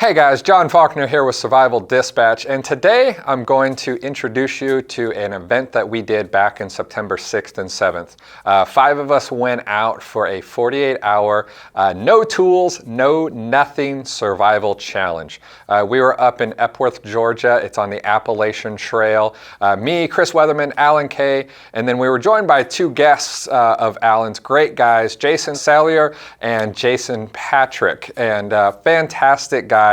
Hey guys, John Faulkner here with Survival Dispatch, and today I'm going to introduce you to an event that we did back in September 6th and 7th. 5 of us went out for a 48-hour, no tools, no nothing survival challenge. We were up in Epworth, Georgia. It's on the Appalachian Trail. Me, Chris Weatherman, Alan Kay, and then we were joined by 2 guests of Alan's, great guys, Jason Salyer and Jason Patrick, and fantastic guys.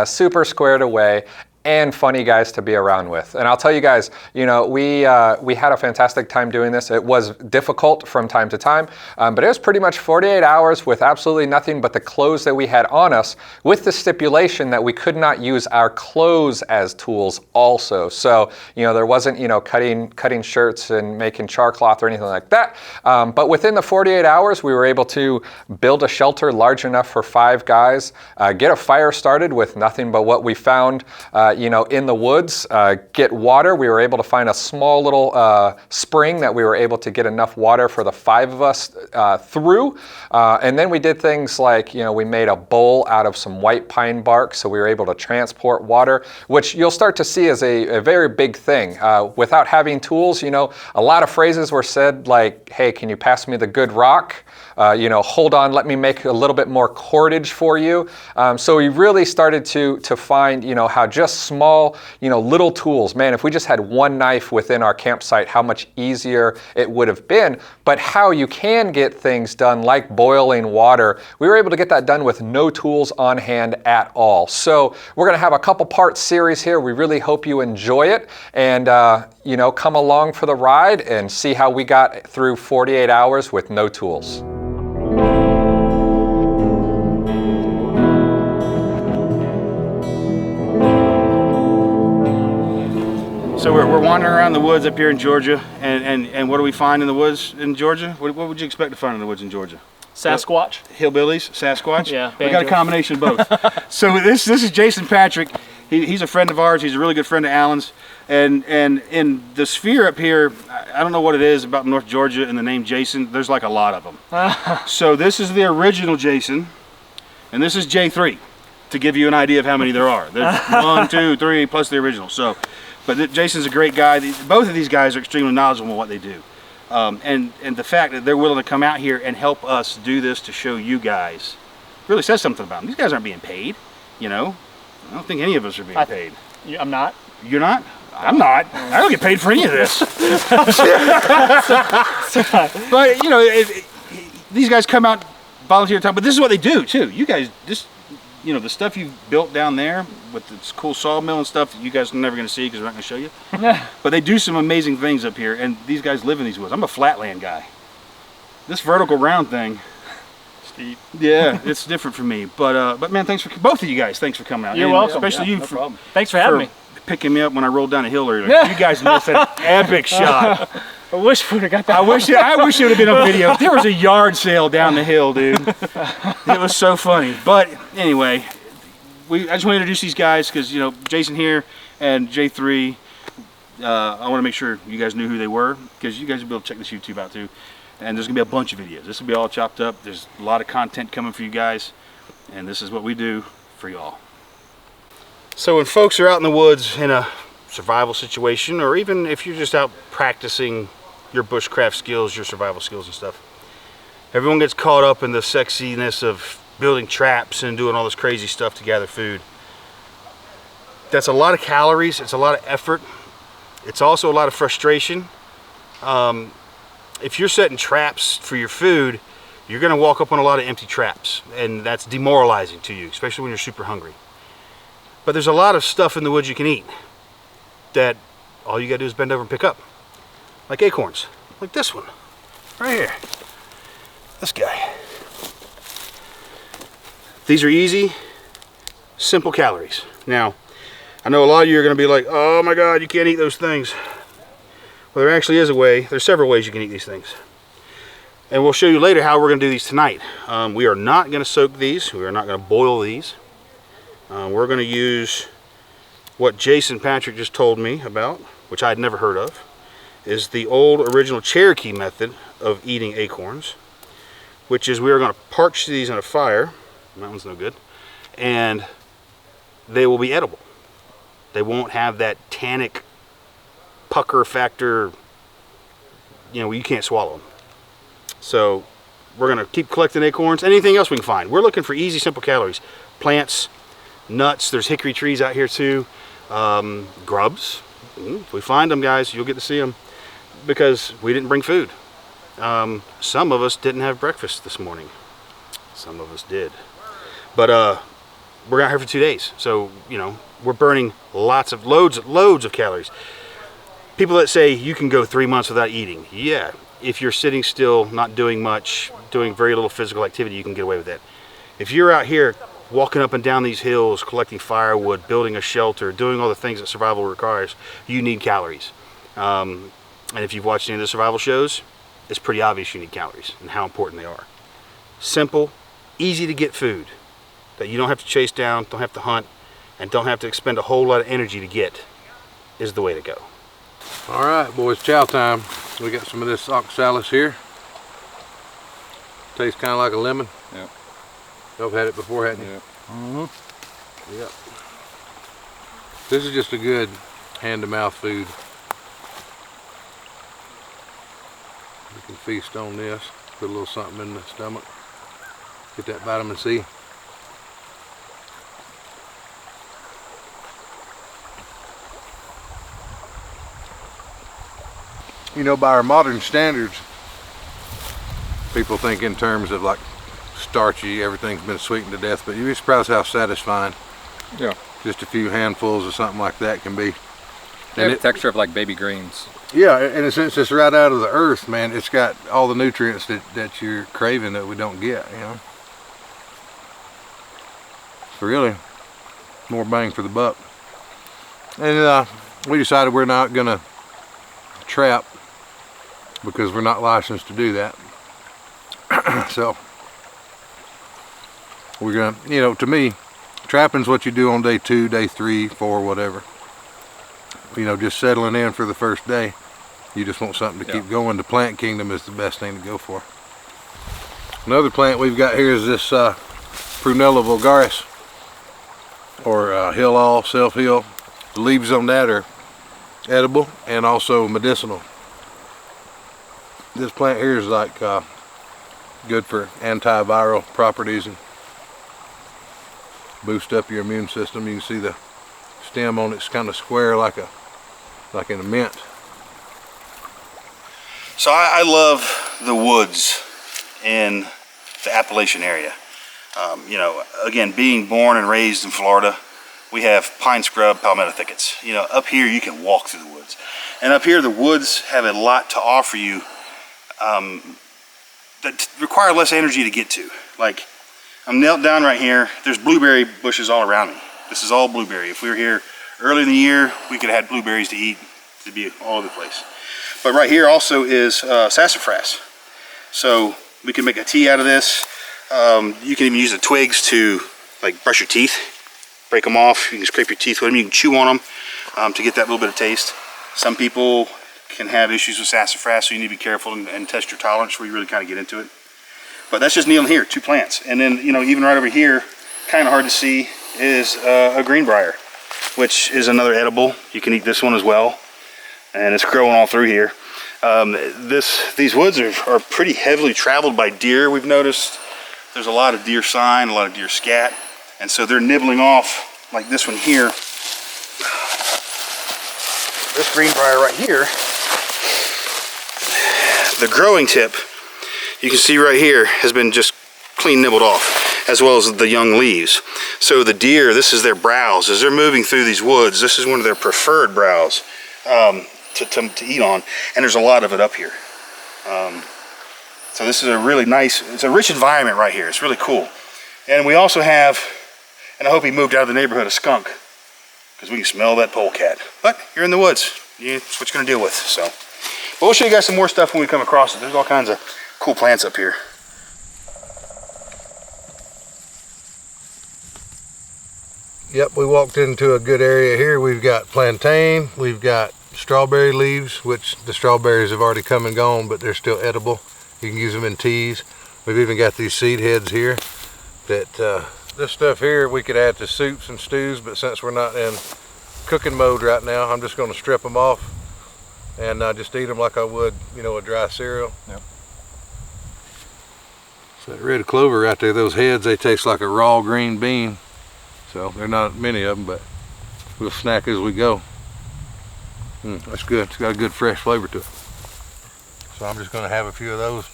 Super squared away and funny guys to be around with. And I'll tell you guys, you know, we had a fantastic time doing this. It was difficult from time to time, but it was pretty much 48 hours with absolutely nothing but the clothes that we had on us, with the stipulation that we could not use our clothes as tools also. So, you know, there wasn't, you know, cutting shirts and making char cloth or anything like that. But within the 48 hours, we were able to build a shelter large enough for 5 guys, get a fire started with nothing but what we found you know, in the woods, get water. We were able to find a small little spring that we were able to get enough water for the 5 of us through. And then we did things like, you know, we made a bowl out of some white pine bark, so we were able to transport water, which you'll start to see as a very big thing. Without having tools, you know, a lot of phrases were said like, hey, can you pass me the good rock? You know, hold on, let me make a little bit more cordage for you. So we really started to find, you know, how just small, you know, little tools, man, if we just had one knife within our campsite, how much easier it would have been. But how you can get things done like boiling water, we were able to get that done with no tools on hand at all. So we're going to have a couple part series here. We really hope you enjoy it, and you know, come along for the ride and see how we got through 48 hours with no tools. So we're wandering around the woods up here in Georgia, and what do we find in the woods in Georgia? What would you expect to find in the woods in Georgia? Sasquatch. Hillbillies, Sasquatch? Yeah. We got a combination of both. So this is Jason Patrick. He's a friend of ours. He's a really good friend of Alan's. And in the sphere up here, I don't know what it is about North Georgia and the name Jason. There's like a lot of them. So this is the original Jason, and this is J3, to give you an idea of how many there are. There's 1, 2, 3, plus the original. So. But Jason's a great guy. Both of these guys are extremely knowledgeable in what they do. And the fact that they're willing to come out here and help us do this to show you guys really says something about them. These guys aren't being paid, you know. I don't think any of us are being paid. I'm not. You're not? I'm not. I don't get paid for any of this. But, you know, these guys come out, volunteer time. But this is what they do, too. You guys, you know, the stuff you've built down there with this cool sawmill and stuff, you guys are never going to see because we're not going to show you. But they do some amazing things up here, and these guys live in these woods. I'm a flatland guy. This vertical round thing, Steve. Yeah, it's different for me. But man, thanks for both of you guys. Thanks for coming out. You're welcome. Especially yeah, you. No problem. Thanks for having me. Picking me up when I rolled down a hill earlier. You guys missed an epic shot. I wish we would have got that. I wish it would have been on video. There was a yard sale down the hill, dude. It was so funny. But anyway. I just want to introduce these guys because, you know, Jason here and J3, I want to make sure you guys knew who they were, because you guys will be able to check this YouTube out too. And there's going to be a bunch of videos. This will be all chopped up. There's a lot of content coming for you guys, and this is what we do for y'all. So when folks are out in the woods in a survival situation, or even if you're just out practicing your bushcraft skills, your survival skills and stuff, everyone gets caught up in the sexiness of building traps and doing all this crazy stuff to gather food. That's a lot of calories, it's a lot of effort, it's also a lot of frustration. If you're setting traps for your food, you're going to walk up on a lot of empty traps, and that's demoralizing to you, especially when you're super hungry. But there's a lot of stuff in the woods you can eat that all you got to do is bend over and pick up, like acorns, like this one right here, this guy. These are easy, simple calories. Now, I know a lot of you are going to be like, oh my God, you can't eat those things. Well, there actually is a way. There's several ways you can eat these things. And we'll show you later how we're going to do these tonight. We are not going to soak these. We are not going to boil these. We're going to use what Jason Patrick just told me about, which I had never heard of, is the old original Cherokee method of eating acorns, which is we are going to parch these in a fire. That one's no good. And they will be edible. They won't have that tannic pucker factor, you can't swallow them. So we're gonna keep collecting acorns, anything else we can find. We're looking for easy, simple calories. Plants, nuts, there's hickory trees out here too. Grubs, if we find them, guys, you'll get to see them, because we didn't bring food. Some of us didn't have breakfast this morning. Some of us did. But we're out here for 2 days, so we're burning loads of calories. People that say you can go 3 months without eating, yeah, if you're sitting still, not doing much, doing very little physical activity, you can get away with that. If you're out here walking up and down these hills, collecting firewood, building a shelter, doing all the things that survival requires, you need calories. And if you've watched any of the survival shows, it's pretty obvious you need calories and how important they are. Simple, easy to get food that you don't have to chase down, don't have to hunt, and don't have to expend a whole lot of energy to get is the way to go. All right, boys, chow time. We got some of this oxalis here. Tastes kind of like a lemon. Yeah. Y'all had it before, hadn't you? Yeah. Mm-hmm. Yep. This is just a good hand-to-mouth food. You can feast on this. Put a little something in the stomach. Get that vitamin C. By our modern standards, people think in terms of like starchy, everything's been sweetened to death, but you'd be surprised how satisfying just a few handfuls of something like that can be. And the texture of like baby greens. Yeah, and since it's right out of the earth, man, it's got all the nutrients that you're craving that we don't get, It's really more bang for the buck. And we decided we're not gonna trap because we're not licensed to do that. So we're gonna, to me, trapping's what you do on day 2, day 3, 4, whatever. Just settling in for the first day. You just want something to keep going. The plant kingdom is the best thing to go for. Another plant we've got here is this Prunella vulgaris, or hill all, self-heal. The leaves on that are edible and also medicinal. This plant here is like good for antiviral properties and boost up your immune system. You can see the stem on it's kind of square like in a mint. So I love the woods in the Appalachian area. Again, being born and raised in Florida, we have pine scrub, palmetto thickets. Up here you can walk through the woods. And up here the woods have a lot to offer you that require less energy to get to. Like, I'm knelt down right here, there's blueberry bushes all around me. This is all blueberry. If we were here early in the year, we could have had blueberries to eat. It'd be all over the place. But right here also is sassafras. So we can make a tea out of this. You can even use the twigs to like brush your teeth, break them off. You can scrape your teeth with them. You can chew on them to get that little bit of taste. Some people can have issues with sassafras, so you need to be careful and test your tolerance before you really kind of get into it. But that's just kneeling here, 2 plants. And then, even right over here, kind of hard to see, is a greenbrier, which is another edible. You can eat this one as well. And it's growing all through here. These woods are pretty heavily traveled by deer. We've noticed there's a lot of deer sign, a lot of deer scat. And so they're nibbling off, like this one here. This greenbrier right here, the growing tip, you can see right here, has been just clean nibbled off, as well as the young leaves. So the deer, this is their browse. As they're moving through these woods, this is one of their preferred browse to eat on, and there's a lot of it up here. So this is a really nice, it's a rich environment right here. It's really cool. And we also have, and I hope he moved out of the neighborhood, a skunk, because we can smell that polecat. But you're in the woods. It's what you're going to deal with. So, but we'll show you guys some more stuff when we come across it. There's all kinds of cool plants up here. Yep, we walked into a good area here. We've got plantain, we've got strawberry leaves, which the strawberries have already come and gone, but they're still edible. You can use them in teas. We've even got these seed heads here that This stuff here we could add to soups and stews, but since we're not in cooking mode right now, I'm just going to strip them off and just eat them like I would, you know, a dry cereal. Yep. So that red clover right there, those heads, they taste like a raw green bean. So there are not many of them, but we'll snack as we go. That's good. It's got a good fresh flavor to it. So I'm just going to have a few of those.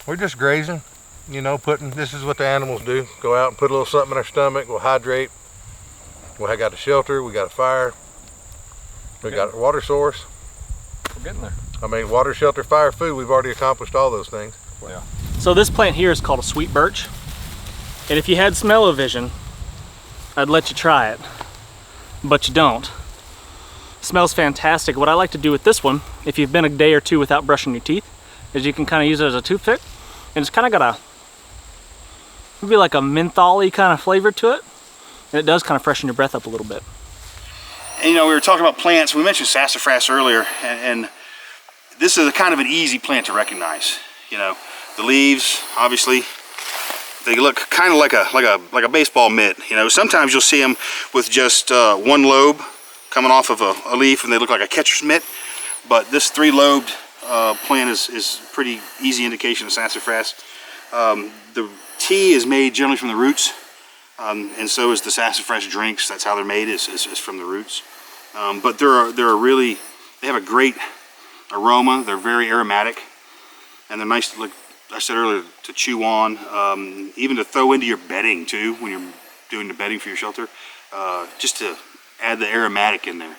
We're just grazing, you know, this is what the animals do. Go out and put a little something in our stomach. We'll hydrate. We got a shelter. We got a fire. We got a water source. We're getting there. I mean, water, shelter, fire, food. We've already accomplished all those things. Yeah. So this plant here is called a sweet birch. And if you had smell-o-vision, I'd let you try it, but you don't. Smells fantastic. What I like to do with this one, if you've been a day or two without brushing your teeth, is you can kind of use it as a toothpick, and it's kind of got maybe like a menthol-y kind of flavor to it, and it does kind of freshen your breath up a little bit. And, you know, we were talking about plants. We mentioned sassafras earlier, and this is a kind of an easy plant to recognize. You know, the leaves, obviously, they look kind of like a baseball mitt. You know, sometimes you'll see them with just one lobe coming off of a leaf, and they look like a catcher's mitt. But this three-lobed plant is pretty easy indication of sassafras. The tea is made generally from the roots, and so is the sassafras drinks. That's how they're made, is from the roots. But they have a great aroma. They're very aromatic, and they're nice to, like I said earlier, to chew on, even to throw into your bedding too when you're doing the bedding for your shelter, just to add the aromatic in there.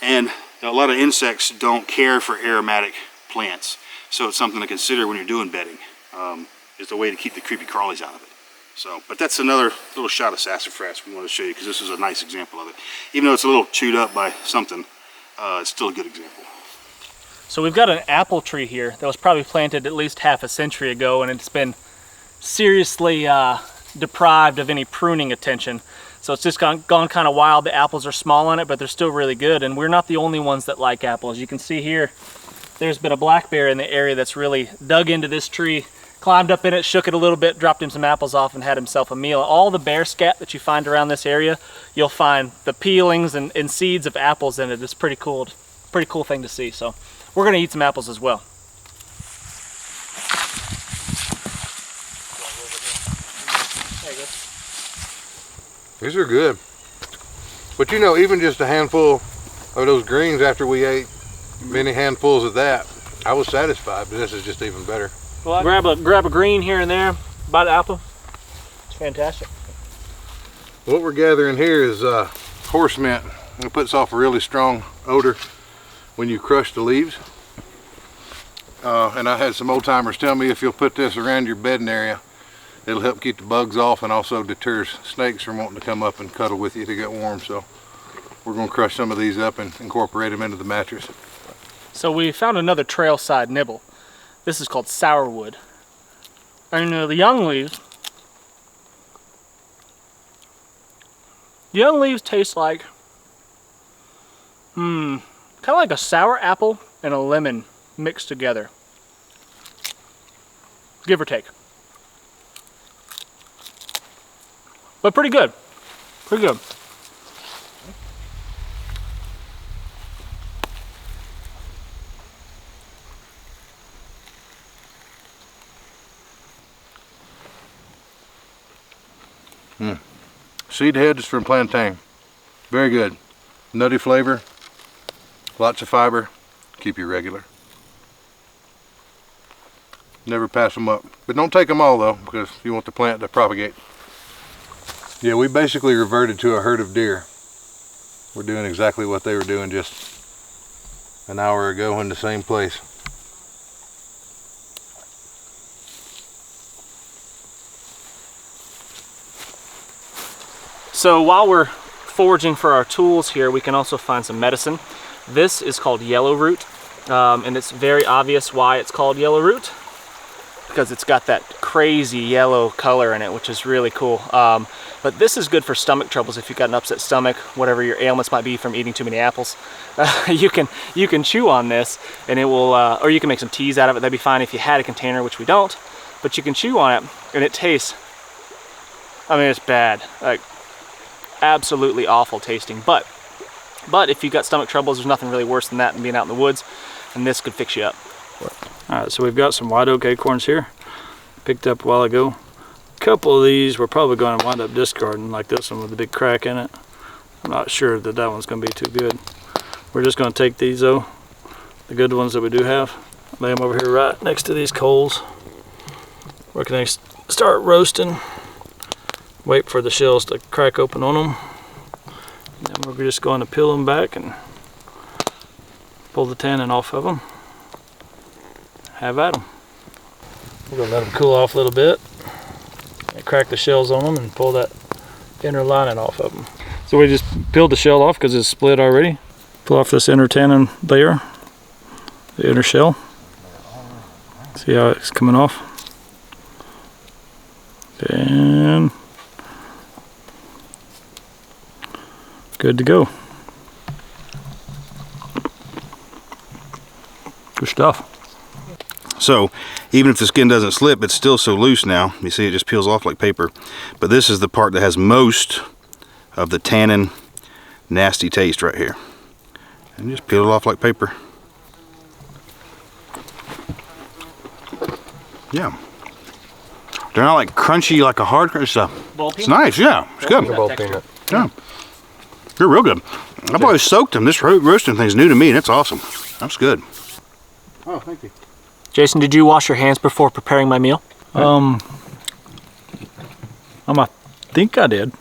And a lot of insects don't care for aromatic plants, so it's something to consider when you're doing bedding. It's a way to keep the creepy crawlies out of it. So, but that's another little shot of sassafras we want to show you, because this is a nice example of it. Even though it's a little chewed up by something, it's still a good example. So we've got an apple tree here that was probably planted at least half a century ago, and it's been seriously deprived of any pruning attention. So it's just gone kind of wild. The apples are small on it, but they're still really good, and we're not the only ones that like apples. You can see here, there's been a black bear in the area that's really dug into this tree, climbed up in it, shook it a little bit, dropped him some apples off, and had himself a meal. All the bear scat that you find around this area, you'll find the peelings and seeds of apples in it. It's pretty cool thing to see. So we're gonna eat some apples as well. There you go. These are good. But you know, even just a handful of those greens after we ate many handfuls of that, I was satisfied, but this is just even better. Well, grab a green here and there, bite an apple. It's fantastic. What we're gathering here is horse mint. It puts off a really strong odor when you crush the leaves. And I had some old timers tell me if you'll put this around your bedding area, it'll help keep the bugs off and also deters snakes from wanting to come up and cuddle with you to get warm. So we're going to crush some of these up and incorporate them into the mattress. So we found another trail side nibble. This is called sourwood. And the young leaves taste like, kind of like a sour apple and a lemon mixed together. Give or take. But pretty good. Pretty good. Seed heads from plantain. Very good. Nutty flavor. Lots of fiber. Keep you regular. Never pass them up. But don't take them all though, because you want the plant to propagate. Yeah, we basically reverted to a herd of deer. We're doing exactly what they were doing just an hour ago in the same place. So while we're foraging for our tools here, we can also find some medicine. This is called yellow root, and it's very obvious why it's called yellow root, because it's got that crazy yellow color in it, which is really cool. But this is good for stomach troubles. If you've got an upset stomach, whatever your ailments might be from eating too many apples, you can chew on this, and it will, or you can make some teas out of it. That'd be fine if you had a container, which we don't. But you can chew on it, and it tastes I mean, it's bad. Like, absolutely awful tasting. But if you've got stomach troubles, there's nothing really worse than that than being out in the woods, and this could fix you up. Alright, so we've got some white oak acorns here. Picked up a while ago. A couple of these we're probably going to wind up discarding, like this one with the big crack in it. I'm not sure that that one's going to be too good. We're just going to take these though, the good ones that we do have, lay them over here right next to these coals. We're going to start roasting. Wait for the shells to crack open on them. And then we're just going to peel them back and pull the tannin off of them. Have at them. We're going to let them cool off a little bit and crack the shells on them and pull that inner lining off of them. So we just peeled the shell off because it's split already. Pull off this inner tannin layer, the inner shell. See how it's coming off? And good to go. Good stuff. So even if the skin doesn't slip, it's still so loose now. You see it just peels off like paper. But this is the part that has most of the tannin nasty taste right here. And just peel it off like paper. Yeah. They're not like crunchy like a hard crunch stuff. It's nice, yeah. It's good. Yeah. They're real good. I've always soaked them. This roasting thing's new to me and it's awesome. That's good. Oh, thank you. Jason, did you wash your hands before preparing my meal? I think I did.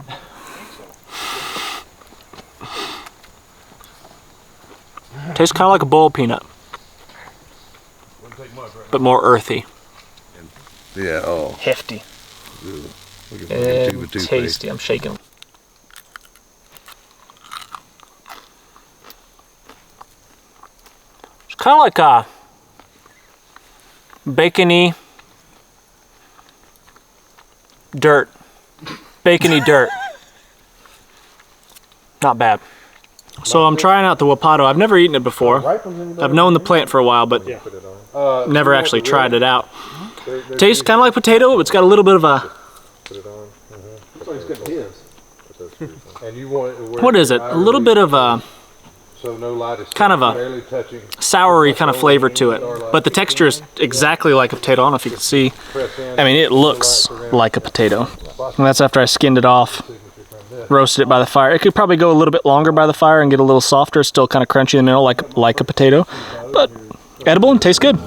Tastes kind of like a boiled peanut, but more earthy. Yeah, oh. Hefty. Look at And tasty. I'm shaking. It's kind of like a bacony dirt. Bacony dirt. Not bad. So I'm trying out the Wapato. I've never eaten it before. I've known the plant for a while, but never actually tried it out. Tastes kind of like potato. It's got a little bit of a... What is it? A little bit of a... kind of a soury kind of flavor to it. But the texture is exactly like a potato. I don't know if you can see. I mean, it looks like a potato. And that's after I skinned it off. Roasted it by the fire. It could probably go a little bit longer by the fire and get a little softer. Still kind of crunchy in the middle like a potato. But edible and tastes good.